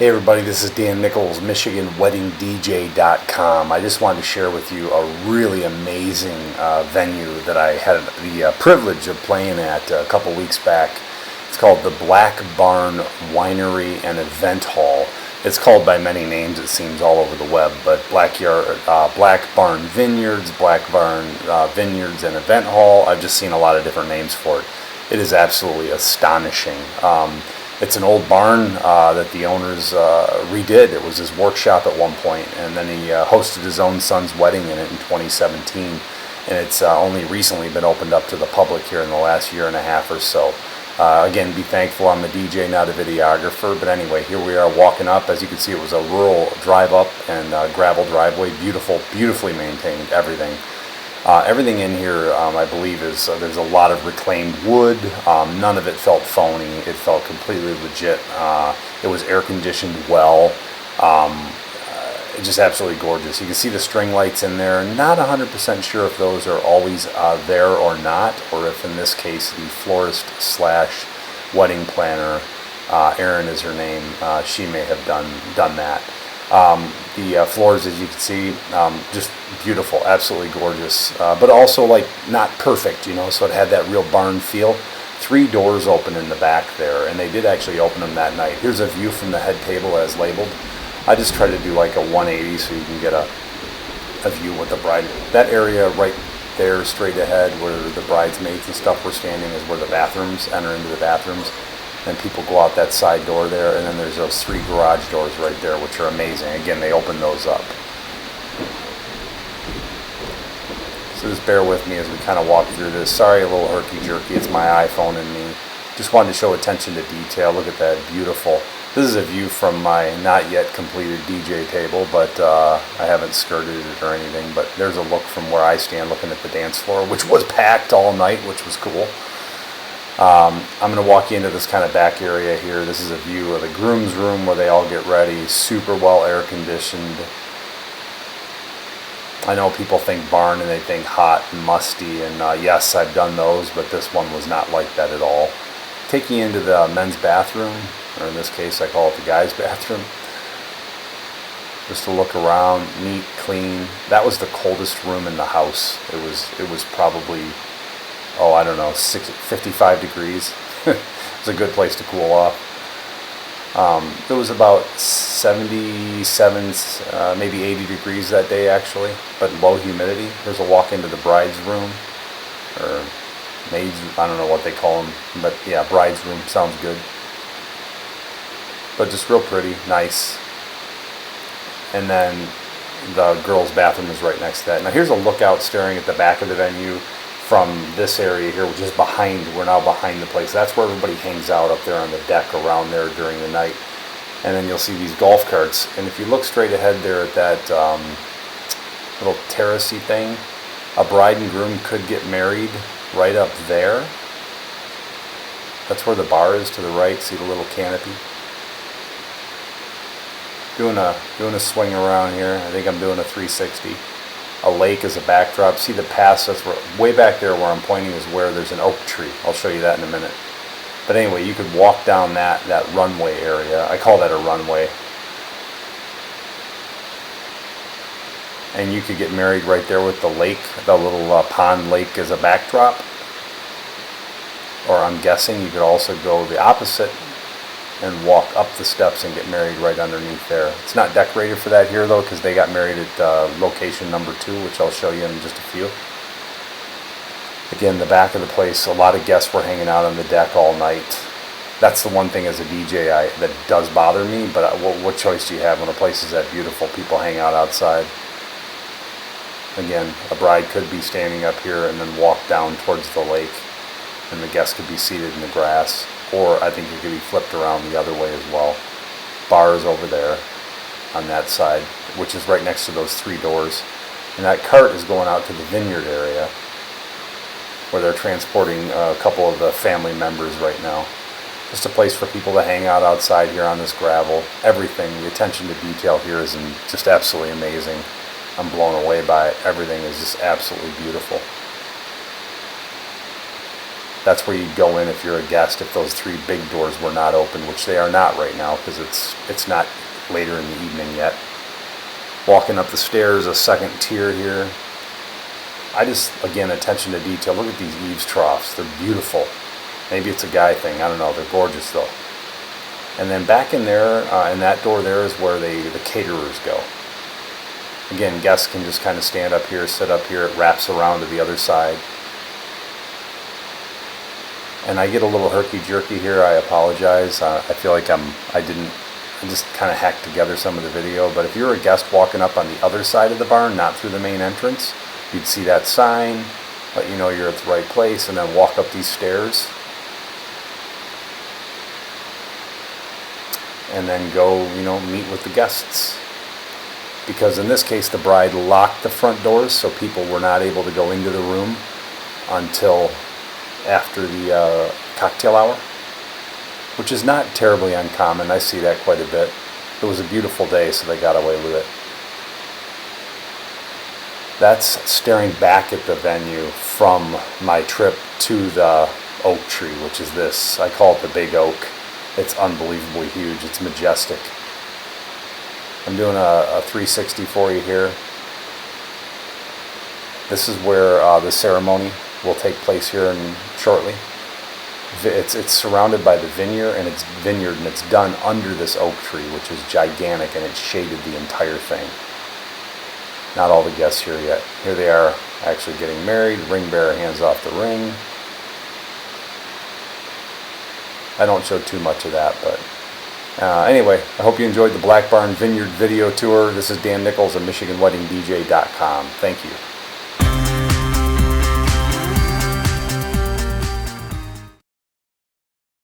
Hey everybody, this is Dan Nichols, MichiganWeddingDJ.com. I just wanted to share with you a really amazing venue that I had the privilege of playing at a couple weeks back. It's called the Black Barn Winery and Event Hall. It's called by many names, it seems, all over the web, but Black Barn Vineyards, Black Barn Vineyards and Event Hall. I've just seen a lot of different names for it. It is absolutely astonishing. It's an old barn that the owners redid. It was his workshop at one point, and then he hosted his own son's wedding in it in 2017, and it's only recently been opened up to the public here in the last year and a half or so. Again, be thankful I'm a DJ, not a videographer, but anyway, here we are walking up. As you can see, it was a rural drive up and gravel driveway, beautifully maintained, everything. Everything in here, I believe, is there's a lot of reclaimed wood. None of it felt phony. It felt completely legit. It was air conditioned well. Just absolutely gorgeous. You can see the string lights in there. Not 100% sure if those are always there or not, or if in this case the florist slash wedding planner, Erin is her name, she may have done that. The floors, as you can see, just beautiful, absolutely gorgeous, but also like not perfect, you know, so it had that real barn feel. 3 doors open in the back there, and they did actually open them that night. Here's a view from the head table as labeled. I just try to do like a 180 so you can get a view with the bride. That area right there straight ahead where the bridesmaids and stuff were standing is where the bathrooms enter into the bathrooms. And people go out that side door there, and then there's those 3 garage doors right there, which are amazing. Again, they open those up. So just bear with me as we kind of walk through this. Sorry, a little herky-jerky. It's my iPhone and me. Just wanted to show attention to detail. Look at that, beautiful. This is a view from my not yet completed DJ table, but I haven't skirted it or anything. But there's a look from where I stand looking at the dance floor, which was packed all night, which was cool. I'm going to walk you into this kind of back area here. This is a view of the groom's room where they all get ready. Super well air conditioned. I know people think barn and they think hot and musty, and yes, I've done those, but this one was not like that at all. Taking you into the men's bathroom, or in this case I call it the guy's bathroom. Just to look around, neat, clean. That was the coldest room in the house. It was probably, oh, I don't know, 55 degrees. It was a good place to cool off. It was about 77, maybe 80 degrees that day actually, but low humidity. There's a walk into the bride's room, or maid's, I don't know what they call them, but yeah, bride's room sounds good. But just real pretty, nice. And then the girls' bathroom is right next to that. Now here's a lookout staring at the back of the venue from this area here, which is behind, we're now behind the place. That's where everybody hangs out up there on the deck around there during the night. And then you'll see these golf carts. And if you look straight ahead there at that little terracey thing, a bride and groom could get married right up there. That's where the bar is to the right. See the little canopy? Doing a swing around here. I think I'm doing a 360. A lake is a backdrop. See the pass, that's where, way back there where I'm pointing is where there's an oak tree. I'll show you that in a minute. But anyway, you could walk down that runway area. I call that a runway. And you could get married right there with the lake, the little pond lake as a backdrop. Or I'm guessing you could also go the opposite and walk up the steps and get married right underneath there. It's not decorated for that here though, because they got married at location number 2, which I'll show you in just a few. Again, the back of the place, a lot of guests were hanging out on the deck all night. That's the one thing as a DJ that does bother me, but what choice do you have when a place is that beautiful? People hang out outside. Again, a bride could be standing up here and then walk down towards the lake, and the guests could be seated in the grass. Or I think it could be flipped around the other way as well. Bar is over there on that side, which is right next to those 3 doors. And that cart is going out to the Vineyard area, where they're transporting a couple of the family members right now. Just a place for people to hang out outside here on this gravel. Everything, the attention to detail here is just absolutely amazing. I'm blown away by it. Everything is just absolutely beautiful. That's where you'd go in if you're a guest, if those 3 big doors were not open, which they are not right now because it's not later in the evening yet. Walking up the stairs, a second tier here. Again, attention to detail. Look at these eaves troughs. They're beautiful. Maybe it's a guy thing. I don't know. They're gorgeous though. And then back in there, in that door there is where the caterers go. Again, guests can just kind of stand up here, sit up here. It wraps around to the other side. And I get a little herky-jerky here. I apologize. I feel like I just kind of hacked together some of the video. But if you're a guest walking up on the other side of the barn, not through the main entrance, you'd see that sign, let you know you're at the right place, and then walk up these stairs. And then go, meet with the guests. Because in this case, the bride locked the front doors, so people were not able to go into the room until after the cocktail hour, which is not terribly uncommon. I see that quite a bit. It was a beautiful day, so they got away with it. That's staring back at the venue from my trip to the oak tree, which is this. I call it the big oak. It's unbelievably huge. It's majestic. I'm doing a 360 for you here. This is where the ceremony will take place here shortly. It's surrounded by the vineyard, and it's done under this oak tree, which is gigantic, and it's shaded the entire thing. Not all the guests here yet. Here they are actually getting married. Ring bearer hands off the ring. I don't show too much of that, but anyway, I hope you enjoyed the Black Barn Vineyard video tour. This is Dan Nichols of MichiganWeddingDJ.com. Thank you.